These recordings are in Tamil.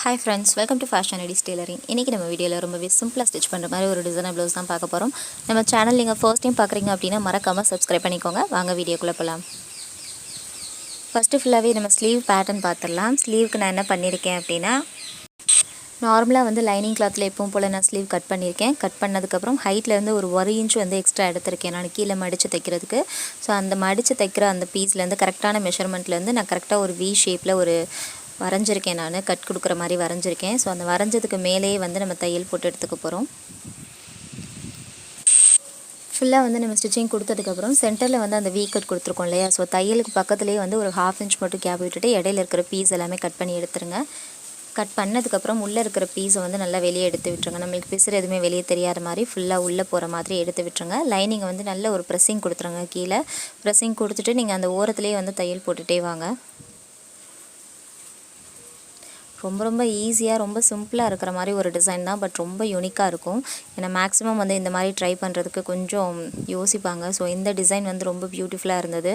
Hi friends, welcome to Fashion Edis Tailoring. இன்னைக்கு நம்ம வீடியோல ரொம்பவே சிம்பிளா ஸ்டிட்ச் பண்ற மாதிரி ஒரு டிசைனர் ப்ளவுஸ் தான் பார்க்க போறோம். நம்ம சேனல் நீங்க ஃபர்ஸ்ட் டைம் பார்க்கறீங்க அப்படினா மறக்காம Subscribe பண்ணிக்கோங்க. வாங்க வீடியோக்குள்ள போலாம். ஃபர்ஸ்ட் ஃபுல்லாவே நம்ம ஸ்லீவ் பேட்டர்ன் பார்த்திடலாம். ஸ்லீவுக்கு நான் என்ன பண்ணிருக்கேன் அப்படினா நார்மலா வந்து லைனிங் கிளாத்ல எப்பவும் போல நான் ஸ்லீவ் கட் பண்ணிருக்கேன். கட் பண்ணதுக்கு அப்புறம் ஹைட்ல இருந்து ஒரு 1 இன்ச் வந்து எக்ஸ்ட்ரா எடுத்துர்க்கேன் நான் கீழ மடிச்சு தைக்கிறதுக்கு. சோ அந்த மடிச்சு தைக்கிற அந்த பீஸ்ல இருந்து கரெக்ட்டான மெஷர்மென்ட்ல இருந்து நான் கரெக்ட்டா ஒரு V ஷேப்ல ஒரு வரைஞ்சிருக்கேன் நான் கட் கொடுக்குற மாதிரி வரைஞ்சிருக்கேன். சோ அந்த வரைஞ்சதுக்கு மேலேயே வந்து நம்ம தையல் போட்டு எடுத்துக்க போறோம். ஃபுல்லா வந்து நம்ம ஸ்டிச்சிங் கொடுத்ததுக்கு அப்புறம் சென்டர்ல வந்து அந்த V கட் கொடுத்திருக்கோம் இல்லையா. சோ தையலுக்கு பக்கத்துலயே வந்து ஒரு 1/2 இன்ச் மட்டும் கேப் விட்டுட்டு இடையில இருக்கிற பீஸ் எல்லாமே கட் பண்ணி எடுத்துருங்க. கட் பண்ணதுக்கு அப்புறம் உள்ள இருக்கிற பீஸை வந்து நல்லா வெளியே எடுத்து விட்டுருங்க. நமக்கு பிசுறு எதுவுமே வெளியே தெரியாத மாதிரி ஃபுல்லா உள்ள போற மாதிரி எடுத்து விட்டுருங்க. லைனிங் வந்து நல்ல ஒரு பிரஷிங் கொடுத்துருங்க. கீழ பிரஷிங் கொடுத்துட்டு நீங்க அந்த ஓரத்திலேயே வந்து தையல் போட்டுட்டே வாங்க. ரொம்ப ஈஸியா ரொம்ப சிம்பிளா இருக்கிற மாதிரி ஒரு டிசைன் தான். பட் ரொம்ப யூனிக்கா இருக்கும். ஏன்னா மேக்ஸिमम வந்து இந்த மாதிரி ட்ரை பண்றதுக்கு கொஞ்சம் யோசிப்பாங்க. சோ இந்த டிசைன் வந்து ரொம்ப பியூட்டிஃபுல்லா இருந்தது.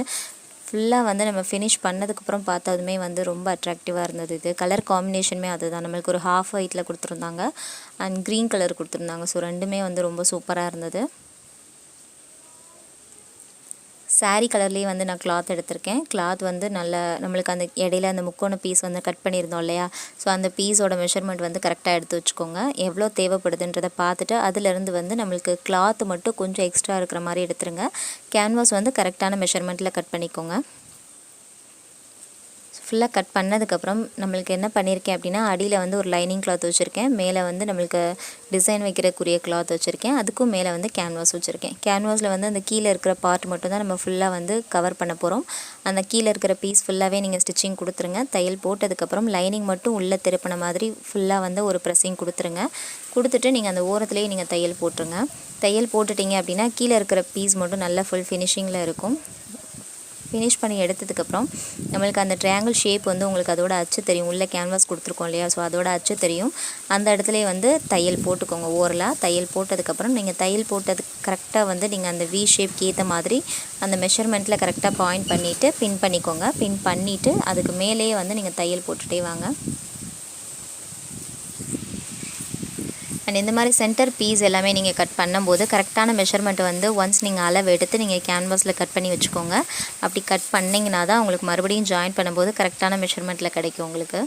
ஃபுல்லா வந்து நம்ம finish பண்ணதுக்கு அப்புறம் பார்த்ததுமே வந்து ரொம்ப அட்ராக்டிவா இருந்தது. இது கலர் காம்பினேஷனுமே அதுதான். நமக்கு ஒரு half whiteல கொடுத்திருந்தாங்க and green கலர் கொடுத்திருந்தாங்க. சோ ரெண்டுமே வந்து ரொம்ப சூப்பரா இருந்தது. சாரி கலர்லயே வந்து நான் கிளாத் எடுத்திருக்கேன். கிளாத் வந்து நல்ல நமக்கு அந்த இடையில அந்த முக்கோண பீஸ் வந்து கட் பண்ணியிருந்தோம் இல்லையா. சோ அந்த பீஸோட மெஷர்மென்ட் வந்து கரெக்ட்டா எடுத்து வச்சுக்கோங்க. எவ்வளோ தேவைப்படுதுன்றத பார்த்துட்டு அதில இருந்து வந்து நமக்கு கிளாத் மட்டும் கொஞ்சம் எக்ஸ்ட்ரா இருக்கிற மாதிரி எடுத்துருங்க. கேன்வாஸ் வந்து கரெக்ட்டான மெஷர்மென்ட்ல கட் பண்ணிக்கோங்க. ஃபுல்லா கட் பண்ணதுக்கு அப்புறம் நமக்கு என்ன பண்ணிருக்கேன் அப்படினா அடியில வந்து ஒரு லைனிங் கிளாத் வச்சிருக்கேன். மேலே வந்து நமக்கு டிசைன் வைக்கிறதுக்குரிய கிளாத் வச்சிருக்கேன். அதுக்கும் மேலே வந்து கேன்வாஸ் வச்சிருக்கேன். கேன்வாஸ்ல வந்து அந்த கீழ இருக்கிற பார்ட் மட்டும் தான் நம்ம ஃபுல்லா வந்து கவர் பண்ண போறோம். அந்த கீழ இருக்கிற பீஸ் ஃபுல்லாவே நீங்க ஸ்டிச்சிங் கொடுத்துருங்க. தையல் போட்டதுக்கு அப்புறம் லைனிங் மட்டும் உள்ள திருப்பின மாதிரி ஃபுல்லா வந்து ஒரு பிரஷிங் கொடுத்துருங்க. கொடுத்துட்டு நீங்க அந்த ஓரத்திலேயே நீங்க தையல் போட்டுருங்க. தையல் போட்டுட்டீங்க அப்படினா கீழ இருக்கிற பீஸ் மட்டும் நல்ல ஃபுல் ஃபினிஷிங்ல இருக்கும். finish பண்ணி எடுத்ததுக்கு அப்புறம் நமக்கு அந்த ட்ரையாங்கிள் ஷேப் வந்து உங்களுக்கு அதோட அச்சு தெரியும். உள்ள கேன்வாஸ் கொடுத்திருக்கோம் இல்லையா. சோ அதோட அச்சு தெரியும். அந்த இடத்துலயே வந்து தையல் போட்டுக்கோங்க. ஓரலா தையல் போட்டதுக்கு அப்புறம் நீங்க தையல் போட்டது கரெக்ட்டா வந்து நீங்க அந்த V ஷேப்க்கு ஏத்த மாதிரி அந்த மெஷர்மென்ட்ல கரெக்ட்டா பாயிண்ட் பண்ணிட்டு பின் பண்ணிக்கோங்க. பின் பண்ணிட்டு அதுக்கு மேலேயே வந்து நீங்க தையல் போட்டுட்டே வாங்க. and இந்த மாதிரி சென்டர் பீஸ் எல்லாமே நீங்க கட் பண்ணும்போது கரெக்ட்டான மெஷர்மென்ட் வந்து once நீங்க அளவு எடுத்து நீங்க கேன்வாஸ்ல கட் பண்ணி வெச்சுக்கோங்க. அப்படி கட் பண்ணீங்கனா தான் உங்களுக்கு மறுபடியும் ஜாயின் பண்ணும்போது கரெக்ட்டான மெஷர்மென்ட்ல கிடைக்கும் உங்களுக்கு.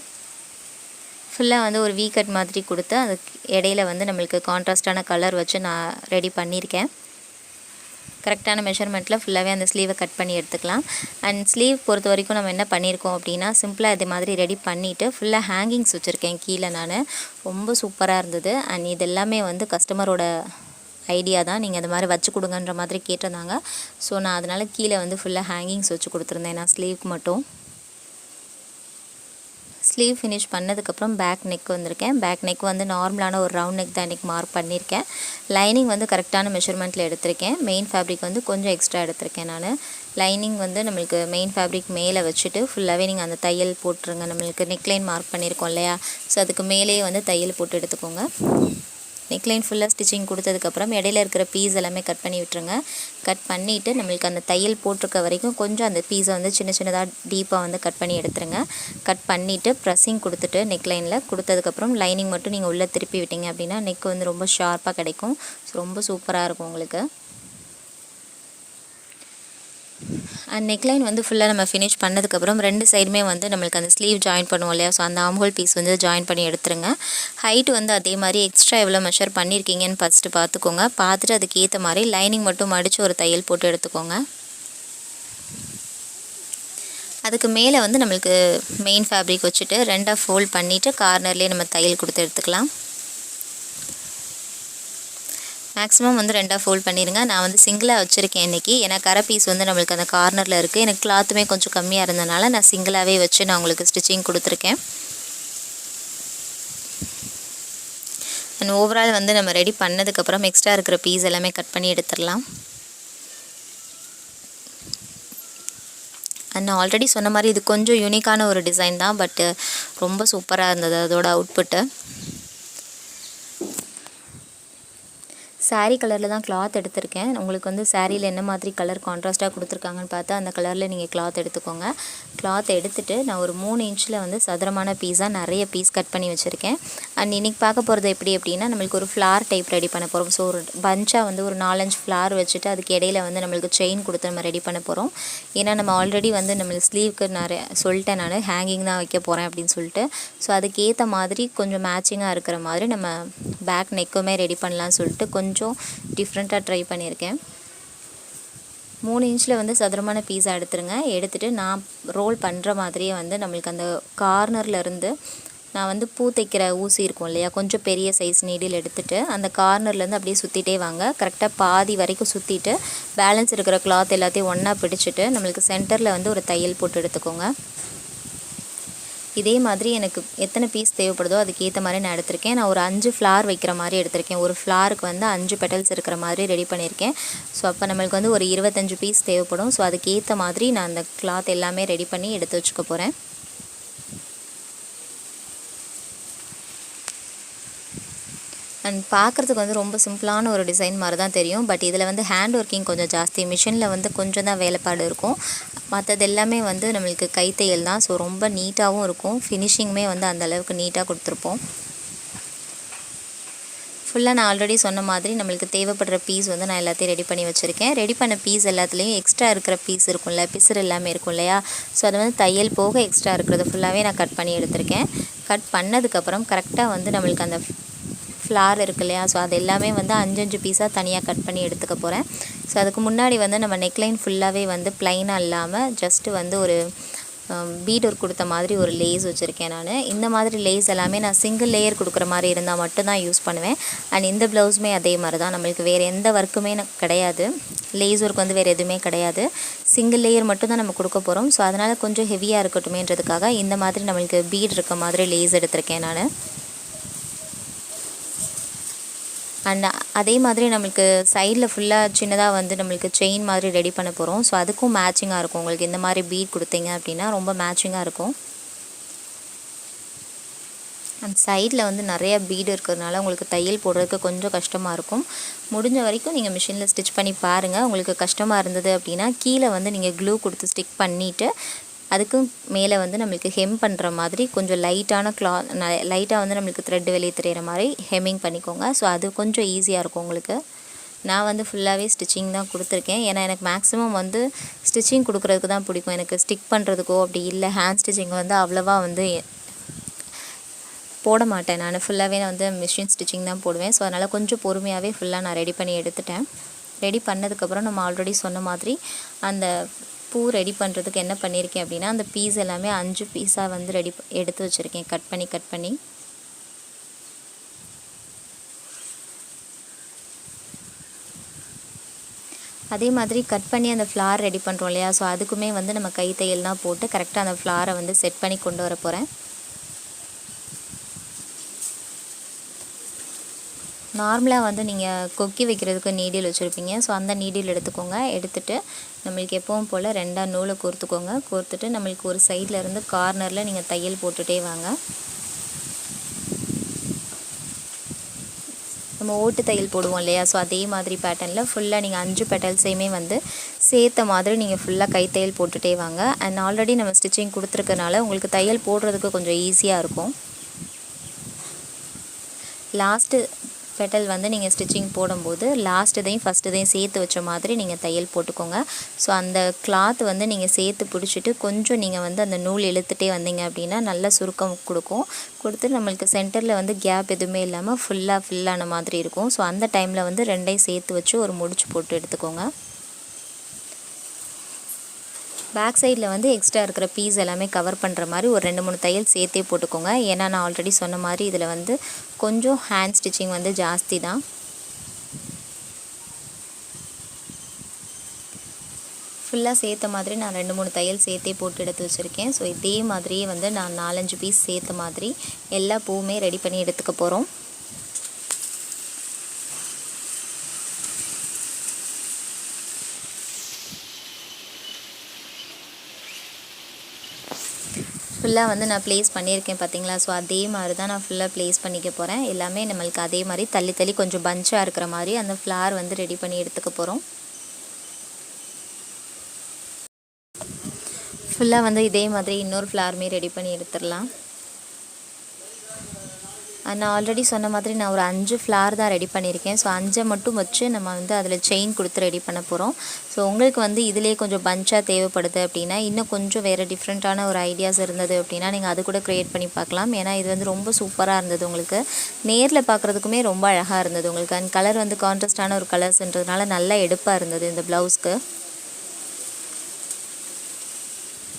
ஃபுல்லா வந்து ஒரு V கட் மாதிரி கொடுத்து அது இடையில வந்து நமக்கு கான்ட்ராஸ்டான கலர் வச்சு நான் ரெடி பண்ணிருக்கேன். கரெக்ட்டான மெஷர்மென்ட்ல ஃபுல்லாவே அந்த ஸ்லீவை கட் பண்ணி எடுத்துக்கலாம். and ஸ்லீவ் பொறுத்த வரைக்கும் நம்ம என்ன பண்ணிருக்கோம் அப்படினா சிம்பிளா இதே மாதிரி ரெடி பண்ணிட்டு ஃபுல்லா ஹேங்கிங்ஸ் வச்சிருக்கேன் கீழ நானு. ரொம்ப சூப்பரா இருந்தது. and இது எல்லாமே வந்து கஸ்டமரோட ஐடியா தான். நீங்க இந்த மாதிரி வச்சு கொடுங்கன்ற மாதிரி கேட்டிருந்தாங்க. சோ நான் அதனால கீழ வந்து ஃபுல்லா ஹேங்கிங்ஸ் வச்சு கொடுத்திருந்தேன் நான் ஸ்லீவ்க்கு மட்டும். ஸ்லீவ் finish பண்ணதுக்கு அப்புறம் பேக் நெக் வந்திருக்கேன். பேக் நெக் வந்து நார்மலான ஒரு ரவுண்ட் நெக் தான் இன்னைக்கு மார்க் பண்ணிருக்கேன். லைனிங் வந்து கரெக்ட்டான மெஷர்மென்ட்ல எடுத்திருக்கேன். மெயின் ஃபேப்ரிக் வந்து கொஞ்சம் எக்ஸ்ட்ரா எடுத்திருக்கேன் நானு. லைனிங் வந்து நமக்கு மெயின் ஃபேப்ரிக் மேலே வச்சிட்டு ஃபுல்லாவே நீங்க அந்த தையல் போட்டுருங்க. நமக்கு நெக் லைன் மார்க் பண்ணிருக்கோம் இல்லையா. சோ அதுக்கு மேலேயே வந்து தையல் போட்டு எடுத்துக்கோங்க. நெக் லைன் ஃபுல்லா ஸ்டிச்சிங் கொடுத்ததுக்கு அப்புறம் இடையில இருக்கிற பீஸ் எல்லாமே கட் பண்ணி விட்டுருங்க. கட் பண்ணிட்டு நமக்கு அந்த தையல் போட்டுருக்க வரைக்கும் கொஞ்சம் அந்த பீஸை வந்து சின்னதா டீப்பா வந்து கட் பண்ணி எடுத்துருங்க. கட் பண்ணிட்டு பிரஷிங் கொடுத்துட்டு நெக் லைன்ல கொடுத்ததுக்கு அப்புறம் லைனிங் மட்டும் நீங்க உள்ள திருப்பி விட்டீங்க அப்படினா நெக் வந்து ரொம்ப ஷார்ப்பா கிடைக்கும். ரொம்ப சூப்பரா இருக்கும் உங்களுக்கு. and neck line வந்து ஃபுல்லா நம்ம finish பண்ணதுக்கு அப்புறம் ரெண்டு சைடுமே வந்து நமக்கு அந்த ஸ்லீவ் ஜாயின் பண்ணுவோம் இல்லையா. சோ அந்த ஆர்ம் ஹோல் பீஸ் வந்து ஜாயின் பண்ணி எடுத்துருங்க. ஹைட் வந்து அதே மாதிரி எக்ஸ்ட்ரா எவ்வளவு மெஷர் பண்ணிருக்கீங்கன்னு ஃபர்ஸ்ட் பாத்துக்கோங்க. பார்த்துட்டு அதுக்கு ஏத்த மாதிரி லைனிங் மட்டும் மடிச்சு ஒரு தையல் போட்டு எடுத்துக்கோங்க. அதுக்கு மேலே வந்து நமக்கு மெயின் ஃபேப்ரிக் வச்சிட்டு ரெண்டா ஃபோல்ட் பண்ணிட்டு கார்னர்லயே நம்ம தையல் கொடுத்து எடுத்துக்கலாம். மேக்ஸिमम வந்து ரெண்டா ஃபோல்ட் பண்ணிருங்க. நான் வந்து சிங்கிளா வச்சிருக்கேன் இன்னைக்கு. ஏனா கரை பீஸ் வந்து நமக்கு அந்த கார்னர்ல இருக்கு. எனக்கு கிளாத்துமே கொஞ்சம் கம்மியா இருந்தனால நான் சிங்கிளாவே வச்சு நான் உங்களுக்கு ஸ்டிச்சிங் கொடுத்திருக்கேன். and ஓவரால் வந்து நம்ம ரெடி பண்ணதுக்கு அப்புறம் எக்ஸ்ட்ரா இருக்கிற பீஸ் எல்லாமே கட் பண்ணி எடுத்துறலாம். நான் ஆல்ரெடி சொன்ன மாதிரி இது கொஞ்சம் யூனிக்கான ஒரு டிசைன் தான். பட் ரொம்ப சூப்பரா இருந்தது அதோட அவுட்புட். சாரீ கலரில் தான் கிளாத் எடுத்திருக்கேன். உங்களுக்கு வந்து சாரியில் என்ன மாதிரி கலர் கான்ட்ராஸ்ட்டாக கொடுத்துருக்காங்கன்னு பார்த்து அந்த கலரில் நீங்கள் கிளாத் எடுத்துக்கோங்க. கிளாத் எடுத்துகிட்டு நான் ஒரு 3 இன்ச்சில் வந்து சதுரமான பீஸாக நிறைய பீஸ் கட் பண்ணி வச்சுருக்கேன். அண்ட் இன்றைக்கி பார்க்க போகிறது எப்படி அப்படின்னா, நம்மளுக்கு ஒரு ஃப்ளார் டைப் ரெடி பண்ண போகிறோம். ஸோ ஒரு பஞ்சாக வந்து ஒரு 4-5 ஃப்ளார் வச்சுட்டு அதுக்கு இடையில வந்து நம்மளுக்கு செயின் கொடுத்து நம்ம ரெடி பண்ண போகிறோம். ஏன்னா நம்ம ஆல்ரெடி வந்து நம்மளுக்கு ஸ்லீவ்க்கு நிறைய சொல்லிட்டேன், நான் ஹேங்கிங் தான் வைக்க போகிறேன் அப்படின்னு சொல்லிட்டு. ஸோ அதுக்கேற்ற மாதிரி கொஞ்சம் மேட்சிங்காக இருக்கிற மாதிரி நம்ம பேக் நெக்குமே ரெடி பண்ணலான்னு சொல்லிட்டு கொஞ்சம் டிஃப்ரெண்ட்டாக ட்ரை பண்ணியிருக்கேன். 3 இன்ச்சில் வந்து சதுரமான பீஸா எடுத்துருங்க. எடுத்துகிட்டு நான் ரோல் பண்ணுற மாதிரியே வந்து நம்மளுக்கு அந்த கார்னர்லேருந்து நான் வந்து பூ தைக்கிற ஊசி இருக்கும் இல்லையா, கொஞ்சம் பெரிய சைஸ் நீடில் எடுத்துகிட்டு அந்த கார்னர்லேருந்து அப்படியே சுற்றிட்டே வாங்க. கரெக்டாக பாதி வரைக்கும் சுற்றிட்டு பேலன்ஸ் இருக்கிற கிளாத் எல்லாத்தையும் ஒன்றா பிடிச்சிட்டு நம்மளுக்கு சென்டரில் வந்து ஒரு தையல் போட்டு எடுத்துக்கோங்க. இதே மாதிரி எனக்கு எத்தனை பீஸ் தேவைப்படுதோ அதுக்கேற்ற மாதிரி நான் எடுத்திருக்கேன். நான் ஒரு 5 ஃப்ளார் வைக்கிற மாதிரி எடுத்திருக்கேன். ஒரு ஃப்ளாருக்கு வந்து 5 பெட்டல்ஸ் இருக்கிற மாதிரி ரெடி பண்ணியிருக்கேன். ஸோ அப்போ நம்மளுக்கு வந்து ஒரு 25 பீஸ் தேவைப்படும். ஸோ அதுக்கேற்ற மாதிரி நான் அந்த கிளாத் எல்லாமே ரெடி பண்ணி எடுத்து வச்சுக்க போகிறேன். அண்ட் பார்க்குறதுக்கு வந்து ரொம்ப சிம்பிளான ஒரு டிசைன் மாதிரி தான் தெரியும். பட் இதில் வந்து ஹேண்ட் ஒர்க்கிங் கொஞ்சம் ஜாஸ்தி. மிஷினில் வந்து கொஞ்சம் தான் வேலைப்பாடு இருக்கும். மற்றது எல்லாமே வந்து நம்மளுக்கு கைத்தையல் தான். ஸோ ரொம்ப நீட்டாகவும் இருக்கும். ஃபினிஷிங்குமே வந்து அந்தளவுக்கு நீட்டாக கொடுத்துருப்போம். ஃபுல்லாக நான் ஆல்ரெடி சொன்ன மாதிரி நம்மளுக்கு தேவைப்படுற பீஸ் வந்து நான் எல்லாத்தையும் ரெடி பண்ணி வச்சுருக்கேன். ரெடி பண்ண பீஸ் எல்லாத்துலேயும் எக்ஸ்ட்ரா இருக்கிற பீஸ் இருக்கும்ல, பிசுறு எல்லாமே இருக்கும் இல்லையா, ஸோ அது வந்து தையல் போக எக்ஸ்ட்ரா இருக்கிறது ஃபுல்லாகவே நான் கட் பண்ணி எடுத்திருக்கேன். கட் பண்ணதுக்கப்புறம் கரெக்டாக வந்து நம்மளுக்கு அந்த ஃப்ளார் இருக்கு இல்லையா, ஸோ அது எல்லாமே வந்து 5 பீஸாக தனியாக கட் பண்ணி எடுத்துக்க போகிறேன். ஸோ அதுக்கு முன்னாடி வந்து நம்ம நெக்லைன் ஃபுல்லாகவே வந்து ப்ளைனாக இல்லாமல் ஜஸ்ட்டு வந்து ஒரு பீட் ஒர்க் கொடுத்த மாதிரி ஒரு லேஸ் வச்சுருக்கேன் நான். இந்த மாதிரி லேஸ் எல்லாமே நான் சிங்கிள் லேயர் கொடுக்குற மாதிரி இருந்தால் மட்டும்தான் யூஸ் பண்ணுவேன். அண்ட் இந்த ப்ளவுஸுமே அதே மாதிரி தான். நம்மளுக்கு வேறு எந்த ஒர்க்குமே கிடையாது, லேஸ் ஒர்க் வந்து வேறு எதுவுமே கிடையாது. சிங்கிள் லேயர் மட்டும் தான் நம்ம கொடுக்க போகிறோம். ஸோ அதனால் கொஞ்சம் ஹெவியாக இருக்கட்டுமேன்றதுக்காக இந்த மாதிரி நம்மளுக்கு பீட் இருக்க மாதிரி லேஸ் எடுத்திருக்கேன் நான். அண்ட் அதே மாதிரி நம்மளுக்கு சைடில் ஃபுல்லாக சின்னதாக வந்து நம்மளுக்கு செயின் மாதிரி ரெடி பண்ண போகிறோம். ஸோ அதுக்கும் மேட்சிங்காக இருக்கும். உங்களுக்கு இந்த மாதிரி பீட் கொடுத்தீங்க அப்படின்னா ரொம்ப மேட்சிங்காக இருக்கும். அண்ட் சைடில் வந்து நிறைய பீடு இருக்கிறதுனால உங்களுக்கு தையல் போடுறதுக்கு கொஞ்சம் கஷ்டமாக இருக்கும். முடிஞ்ச வரைக்கும் நீங்கள் மிஷினில் ஸ்டிச் பண்ணி பாருங்கள். உங்களுக்கு கஷ்டமாக இருந்தது அப்படின்னா கீழே வந்து நீங்கள் க்ளூ கொடுத்து ஸ்டிக் பண்ணிவிட்டு அதுக்கும் மேலே வந்து நம்மளுக்கு ஹெம் பண்ணுற மாதிரி கொஞ்சம் லைட்டான லைட்டாக வந்து நம்மளுக்கு த்ரெட் வெளியே தெரிகிற மாதிரி ஹெம்மிங் பண்ணிக்கோங்க. ஸோ அது கொஞ்சம் ஈஸியாக இருக்கும் உங்களுக்கு. நான் வந்து ஃபுல்லாகவே ஸ்டிச்சிங் தான் கொடுத்துருக்கேன். ஏன்னா எனக்கு மேக்ஸிமம் வந்து ஸ்டிச்சிங் கொடுக்குறதுக்கு தான் பிடிக்கும். எனக்கு ஸ்டிக் பண்ணுறதுக்கோ அப்படி இல்லை ஹேண்ட் ஸ்டிச்சிங் வந்து அவ்வளோவா வந்து போட மாட்டேன். நான் ஃபுல்லாகவே நான் வந்து மிஷின் ஸ்டிச்சிங் தான் போடுவேன். ஸோ அதனால் கொஞ்சம் பொறுமையாகவே ஃபுல்லாக நான் ரெடி பண்ணி எடுத்துட்டேன். ரெடி பண்ணதுக்கப்புறம் நம்ம ஆல்ரெடி சொன்ன மாதிரி அந்த பூ ரெடி பண்ணுறதுக்கு என்ன பண்ணியிருக்கேன் அப்படின்னா, அந்த பீஸ் எல்லாமே 5 பீஸாக வந்து எடுத்து வச்சுருக்கேன் கட் பண்ணி. அதே மாதிரி கட் பண்ணி அந்த ஃப்ளார் ரெடி பண்ணுறோம் இல்லையா, ஸோ அதுக்குமே வந்து நம்ம கை தையல் தான் போட்டு கரெக்டாக அந்த ஃப்ளாரை வந்து செட் பண்ணி கொண்டு வர போகிறேன். நார்மலாக வந்து நீங்கள் கொக்கி வைக்கிறதுக்கு நீடில் வச்சுருப்பீங்க. ஸோ அந்த நீடில் எடுத்துக்கோங்க. எடுத்துகிட்டு நம்மளுக்கு எப்பவும் போல் 2 நூலை கோர்த்துக்கோங்க. கோர்த்துட்டு நம்மளுக்கு ஒரு சைடில் இருந்து கார்னரில் நீங்கள் தையல் போட்டுகிட்டே வாங்க. நம்ம ஓட்டு தையல் போடுவோம் இல்லையா, ஸோ அதே மாதிரி பேட்டர்னில் ஃபுல்லாக நீங்கள் 5 பெட்டல்ஸையுமே வந்து சேர்த்த மாதிரி நீங்கள் ஃபுல்லாக கை தையல் போட்டுகிட்டே வாங்க. அண்ட் ஆல்ரெடி நம்ம ஸ்டிச்சிங் கொடுத்துருக்கனால உங்களுக்கு தையல் போடுறதுக்கு கொஞ்சம் ஈஸியாக இருக்கும். லாஸ்ட்டு பெட்டல் வந்து நீங்கள் ஸ்டிச்சிங் போடும்போது லாஸ்ட்டுதையும் ஃபஸ்ட்டுதையும் சேர்த்து வச்ச மாதிரி நீங்கள் தையல் போட்டுக்கோங்க. ஸோ அந்த கிளாத் வந்து நீங்கள் சேர்த்து பிடிச்சிட்டு கொஞ்சம் நீங்கள் வந்து அந்த நூல் இழுத்துட்டே வந்தீங்க அப்படின்னா நல்ல சுருக்கம் கொடுத்து நம்மளுக்கு சென்டரில் வந்து கேப் எதுவுமே இல்லாமல் ஃபில்லான மாதிரி இருக்கும். ஸோ அந்த டைமில் வந்து 2ஐயும் சேர்த்து வச்சு ஒரு முடிச்சு போட்டு எடுத்துக்கோங்க. பேக் சைடில் வந்து எக்ஸ்ட்ரா இருக்கிற பீஸ் எல்லாமே கவர் பண்ணுற மாதிரி ஒரு 2-3 தையல் சேர்த்தே போட்டுக்கோங்க. ஏன்னா நான் ஆல்ரெடி சொன்ன மாதிரி இதில் வந்து கொஞ்சம் ஹேண்ட் ஸ்டிச்சிங் வந்து ஜாஸ்தி தான். ஃபுல்லாக சேர்த்த மாதிரி நான் 2-3 தையல் சேர்த்தே போட்டு எடுத்து வச்சுருக்கேன். ஸோ இதே மாதிரியே வந்து நான் 4-5 பீஸ் சேர்த்த மாதிரி எல்லா பூவுமே ரெடி பண்ணி எடுத்துக்க போகிறோம். ஃபுல்லாக வந்து நான் ப்ளேஸ் பண்ணியிருக்கேன் பார்த்தீங்களா. ஸோ அதே மாதிரி தான் நான் ஃபுல்லாக ப்ளேஸ் பண்ணிக்க போகிறேன். எல்லாமே நம்மளுக்கு அதே மாதிரி தள்ளி தள்ளி கொஞ்சம் பஞ்சாக இருக்கிற மாதிரி அந்த ஃப்ளார் வந்து ரெடி பண்ணி எடுத்துக்க போகிறோம். ஃபுல்லாக வந்து இதே மாதிரி இன்னொரு ஃப்ளாருமே ரெடி பண்ணி எடுத்துடலாம். நான் ஆல்ரெடி சொன்ன மாதிரி நான் ஒரு 5 ஃப்ளார் தான் ரெடி பண்ணியிருக்கேன். ஸோ 5 மட்டும் வச்சு நம்ம வந்து அதில் செயின் கொடுத்து ரெடி பண்ண போகிறோம். ஸோ உங்களுக்கு வந்து இதிலே கொஞ்சம் பஞ்சாக தேவைப்படுது அப்படின்னா, இன்னும் கொஞ்சம் வேறு டிஃப்ரெண்ட்டான ஒரு ஐடியாஸ் இருந்தது அப்படின்னா நீங்கள் அது கூட க்ரியேட் பண்ணி பார்க்கலாம். ஏன்னா இது வந்து ரொம்ப சூப்பராக இருந்தது, உங்களுக்கு நேரில் பார்க்குறதுக்குமே ரொம்ப அழகாக இருந்தது உங்களுக்கு. அண்ட் கலர் வந்து கான்ட்ராஸ்டான ஒரு கலர்ஸ்ன்றதுனால நல்லா எடுப்பாக இருந்தது இந்த ப்ளவுஸ்க்கு.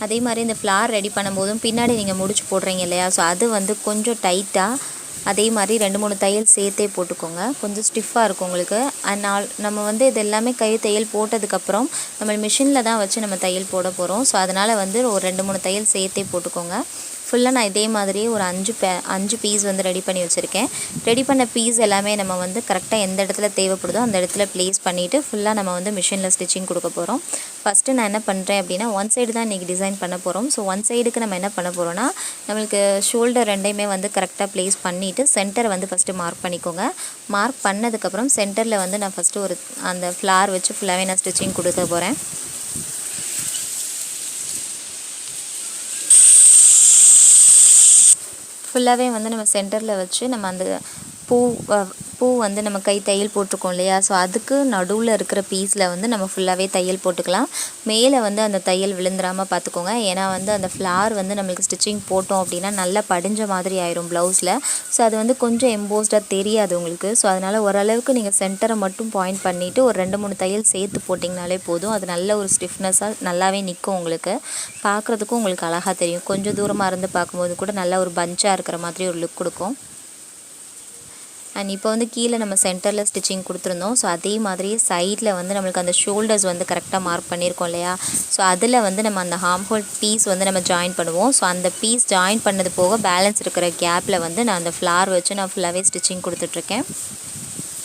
அதே மாதிரி இந்த ஃப்ளார் ரெடி பண்ணும்போதும் பின்னாடி நீங்கள் முடிச்சு போடுறீங்க இல்லையா, ஸோ அது வந்து கொஞ்சம் டைட்டாக அதே மாதிரி 2-3 தையல் சேர்த்தே போட்டுக்கோங்க. கொஞ்சம் ஸ்டிஃபாக இருக்கும் உங்களுக்கு. அதனால் நம்ம வந்து இது எல்லாமே கை தையல் போட்டதுக்கப்புறம் நம்ம மிஷினில் தான் வச்சு நம்ம தையல் போட போகிறோம். ஸோ அதனால் வந்து ஒரு 2-3 தையல் சேர்த்தே போட்டுக்கோங்க. ஃபுல்லாக நான் இதே மாதிரியே ஒரு 5 பீஸ் வந்து ரெடி பண்ணி வச்சுருக்கேன். ரெடி பண்ண பீஸ் எல்லாமே நம்ம வந்து கரெக்டாக எந்த இடத்துல தேவைப்படுதோ அந்த இடத்துல ப்ளேஸ் பண்ணிவிட்டு ஃபுல்லாக நம்ம வந்து மிஷினில் ஸ்டிச்சிங் கொடுக்க போகிறோம். ஃபஸ்ட்டு நான் என்ன பண்ணுறேன் அப்படின்னா, ஒன் சைடு தான் இன்றைக்கி டிசைன் பண்ண போகிறோம். ஸோ ஒன் சைடுக்கு நம்ம என்ன பண்ண போகிறோம்னா, நம்மளுக்கு ஷோல்டர் ரெண்டையுமே வந்து கரெக்டாக ப்ளேஸ் பண்ணிவிட்டு சென்டரை வந்து ஃபஸ்ட்டு மார்க் பண்ணிக்கோங்க. மார்க் பண்ணதுக்கப்புறம் சென்டரில் வந்து நான் ஃபஸ்ட்டு ஒரு அந்த ஃப்ளார் வச்சு ஃபுல்லாகவே நான் ஸ்டிச்சிங் கொடுக்க போகிறேன். ஃபுல்லாகவே வந்து நம்ம சென்டரில் வச்சு நம்ம அந்த பூ வந்து நம்ம கை தையல் போட்டிருக்கோம் இல்லையா, ஸோ அதுக்கு நடுவில் இருக்கிற பீஸில் வந்து நம்ம ஃபுல்லாகவே தையல் போட்டுக்கலாம். மேலே வந்து அந்த தையல் விழுந்துடாமல் பார்த்துக்கோங்க. ஏன்னா வந்து அந்த ஃப்ளார் வந்து நம்மளுக்கு ஸ்டிச்சிங் போட்டோம் அப்படின்னா நல்லா படிஞ்ச மாதிரி ஆயிரும் ப்ளவுஸில். ஸோ அது வந்து கொஞ்சம் எம்போஸ்டாக தெரியாது உங்களுக்கு. ஸோ அதனால் ஓரளவுக்கு நீங்கள் சென்டரை மட்டும் பாயிண்ட் பண்ணிவிட்டு ஒரு 2-3 தையல் சேர்த்து போட்டிங்கனாலே போதும். அது நல்ல ஒரு ஸ்டிஃப்னஸாக நல்லாவே நிற்கும் உங்களுக்கு. பார்க்குறதுக்கும் உங்களுக்கு அழகாக தெரியும். கொஞ்சம் தூரமாக இருந்து பார்க்கும்போது கூட நல்ல ஒரு பஞ்சாக இருக்கிற மாதிரி ஒரு லுக் கொடுக்கும். அண்ட் இப்போ வந்து கீழே நம்ம சென்டரில் ஸ்டிச்சிங் கொடுத்துருந்தோம். ஸோ அதே மாதிரி சைடில் வந்து நம்மளுக்கு அந்த ஷோல்டர்ஸ் வந்து கரெக்டாக மார்க் பண்ணியிருக்கோம் இல்லையா, ஸோ அதில் வந்து நம்ம அந்த ஹார்ம் ஹோல் பீஸ் வந்து நம்ம ஜாயின் பண்ணுவோம். ஸோ அந்த பீஸ் ஜாயின் பண்ணது போக பேலன்ஸ் இருக்கிற கேப்பில் வந்து நான் அந்த ஃப்ளார் வச்சு நான் ஃபுல்லாகவே ஸ்டிச்சிங் கொடுத்துட்ருக்கேன்.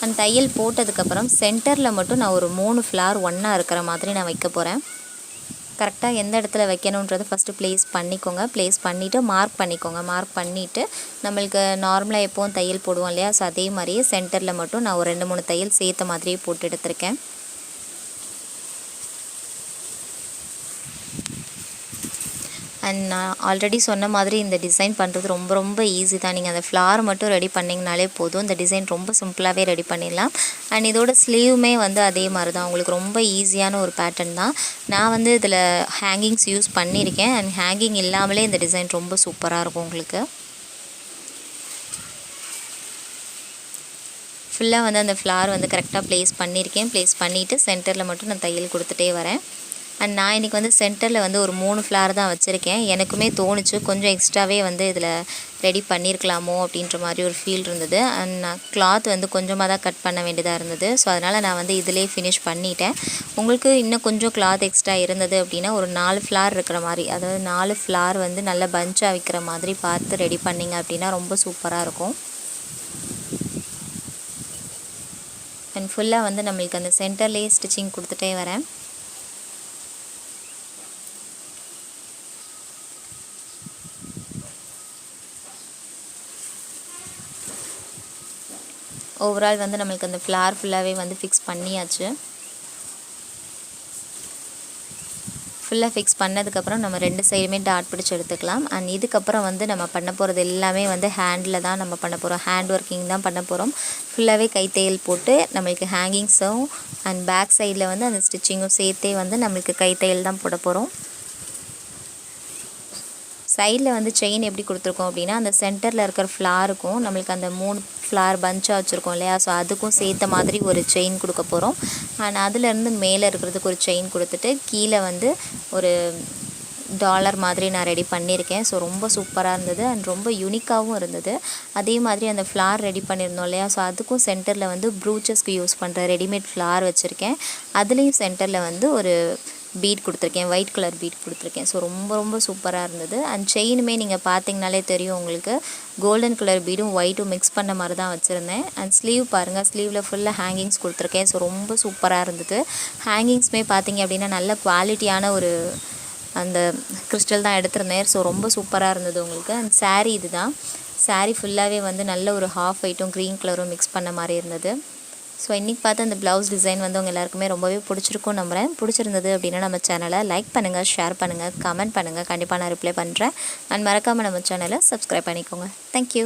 அந்த தையல் போட்டதுக்கப்புறம் சென்டரில் மட்டும் நான் ஒரு 3 ஃப்ளார் ஒன்றா இருக்கிற மாதிரி நான் வைக்க போகிறேன். கரெக்டாக எந்த இடத்துல வைக்கணுன்றது ஃபஸ்ட்டு ப்ளேஸ் பண்ணிக்கோங்க. ப்ளேஸ் பண்ணிவிட்டு மார்க் பண்ணிக்கோங்க. மார்க் பண்ணிவிட்டு நம்மளுக்கு நார்மலாக எப்போவும் தையல் போடுவோம் இல்லையா, ஸோ அதே மாதிரியே சென்டரில் மட்டும் நான் ஒரு 2-3 தையல் சேர்த்த மாதிரியே போட்டு எடுத்திருக்கேன். அண்ட் நான் ஆல்ரெடி சொன்ன மாதிரி இந்த டிசைன் பண்ணுறது ரொம்ப ரொம்ப ஈஸி தான். நீங்கள் அந்த ஃப்ளார் மட்டும் ரெடி பண்ணிங்கனாலே போதும். இந்த டிசைன் ரொம்ப சிம்பிளாகவே ரெடி பண்ணிடலாம். அண்ட் இதோட ஸ்லீவுமே வந்து அதே மாதிரி தான், உங்களுக்கு ரொம்ப ஈஸியான ஒரு பேட்டர்ன் தான். நான் வந்து இதில் ஹேங்கிங்ஸ் யூஸ் பண்ணியிருக்கேன். அண்ட் ஹேங்கிங் இல்லாமலே இந்த டிசைன் ரொம்ப சூப்பராக இருக்கும் உங்களுக்கு. ஃபுல்லாக வந்து அந்த ஃப்ளார் வந்து கரெக்டாக ப்ளேஸ் பண்ணியிருக்கேன். ப்ளேஸ் பண்ணிவிட்டு சென்டரில் மட்டும் நான் தையல் கொடுத்துட்டே வரேன். அண்ட் நான் இன்றைக்கி வந்து சென்டரில் வந்து ஒரு 3 ஃப்ளார் தான் வச்சுருக்கேன். எனக்குமே தோணுச்சு கொஞ்சம் எக்ஸ்ட்ராவே வந்து இதில் ரெடி பண்ணியிருக்கலாமோ அப்படின்ற மாதிரி ஒரு ஃபீல் இருந்தது. அண்ட் நான் கிளாத் வந்து கொஞ்சமாக தான் கட் பண்ண வேண்டியதாக இருந்தது. ஸோ அதனால் நான் வந்து இதிலே ஃபினிஷ் பண்ணிட்டேன். உங்களுக்கு இன்னும் கொஞ்சம் கிளாத் எக்ஸ்ட்ரா இருந்தது அப்படின்னா ஒரு 4 ஃப்ளார் இருக்கிற மாதிரி, அதாவது 4 ஃப்ளார் வந்து நல்ல பஞ்சாக வைக்கிற மாதிரி பார்த்து ரெடி பண்ணிங்க அப்படின்னா ரொம்ப சூப்பராக இருக்கும். அண்ட் ஃபுல்லாக வந்து நம்மளுக்கு அந்த சென்டர்லேயே ஸ்டிச்சிங் கொடுத்துட்டே வரேன். ஓவரால் வந்து நம்மளுக்கு அந்த ஃப்ளார் ஃபுல்லாகவே வந்து ஃபிக்ஸ் பண்ணியாச்சு. ஃபுல்லாக ஃபிக்ஸ் பண்ணதுக்கப்புறம் நம்ம 2 சைடுமே டாட் பிடிச்சி எடுத்துக்கலாம். அண்ட் இதுக்கப்புறம் வந்து நம்ம பண்ண போகிறது எல்லாமே வந்து ஹேண்டில் தான் நம்ம பண்ண போகிறோம். ஹேண்ட் ஒர்க்கிங் தான் பண்ண போகிறோம். ஃபுல்லாகவே கைத்தையல் போட்டு நம்மளுக்கு ஹேங்கிங்ஸும் அண்ட் பேக் சைடில் வந்து அந்த ஸ்டிச்சிங்கும் சேர்த்தே வந்து நம்மளுக்கு கைத்தையல் தான் போட போகிறோம். சைடில் வந்து செயின் எப்படி கொடுத்துருக்கோம் அப்படின்னா, அந்த சென்டரில் இருக்கிற ஃப்ளாருக்கும் நம்மளுக்கு அந்த 3 ஃப்ளார் பஞ்சாக வச்சுருக்கோம் இல்லையா, ஸோ அதுக்கும் சேர்த்த மாதிரி ஒரு செயின் கொடுக்க போகிறோம். அண்ட் அதுலேருந்து மேலே இருக்கிறதுக்கு ஒரு செயின் கொடுத்துட்டு கீழே வந்து ஒரு டாலர் மாதிரி நான் ரெடி பண்ணியிருக்கேன். ஸோ ரொம்ப சூப்பராக இருந்தது அண்ட் ரொம்ப யூனிக்காகவும் இருந்தது. அதே மாதிரி அந்த ஃப்ளார் ரெடி பண்ணியிருந்தோம் இல்லையா, ஸோ அதுக்கும் சென்டரில் வந்து ப்ரூச்சஸ்க்கு யூஸ் பண்ணுற ரெடிமேட் ஃப்ளார் வச்சுருக்கேன். அதுலேயும் சென்டரில் வந்து ஒரு பீட் கொடுத்துருக்கேன், ஒயிட் கலர் பீட் கொடுத்துருக்கேன். ஸோ ரொம்ப ரொம்ப சூப்பராக இருந்தது. அண்ட் செயினுமே நீங்கள் பார்த்தீங்கனாலே தெரியும் உங்களுக்கு, கோல்டன் கலர் பீடும் ஒயிட்டும் மிக்ஸ் பண்ண மாதிரி தான் வச்சுருந்தேன். அண்ட் ஸ்லீவ் பாருங்கள், ஸ்லீவில் ஃபுல்லாக ஹேங்கிங்ஸ் கொடுத்துருக்கேன். ஸோ ரொம்ப சூப்பராக இருந்தது. ஹேங்கிங்ஸுமே பார்த்தீங்க அப்படின்னா நல்ல குவாலிட்டியான ஒரு அந்த கிறிஸ்டல் தான் எடுத்திருந்தேன். ஸோ ரொம்ப சூப்பராக இருந்தது உங்களுக்கு. அந்த saree இது தான். saree ஃபுல்லாகவே வந்து நல்ல ஒரு ஹாஃப் ஒயிட்டும் க்ரீன் கலரும் மிக்ஸ் பண்ண மாதிரி இருந்தது. ஸோ இன்றைக்கி பார்த்து அந்த ப்ளவுஸ் டிசைன் வந்து உங்கள் எல்லாருக்குமே ரொம்பவே பிடிச்சிருக்கும் நம்புகிறேன். பிடிச்சிருந்தது அப்படின்னா நம்ம சேனலை லைக் பண்ணுங்கள், ஷேர் பண்ணுங்கள், கமெண்ட் பண்ணுங்கள். கண்டிப்பாக நான் ரிப்ளை பண்ணுறேன். அண்ட் மறக்காமல் நம்ம சேனலை சப்ஸ்கிரைப் பண்ணிக்கோங்க. தேங்க்யூ.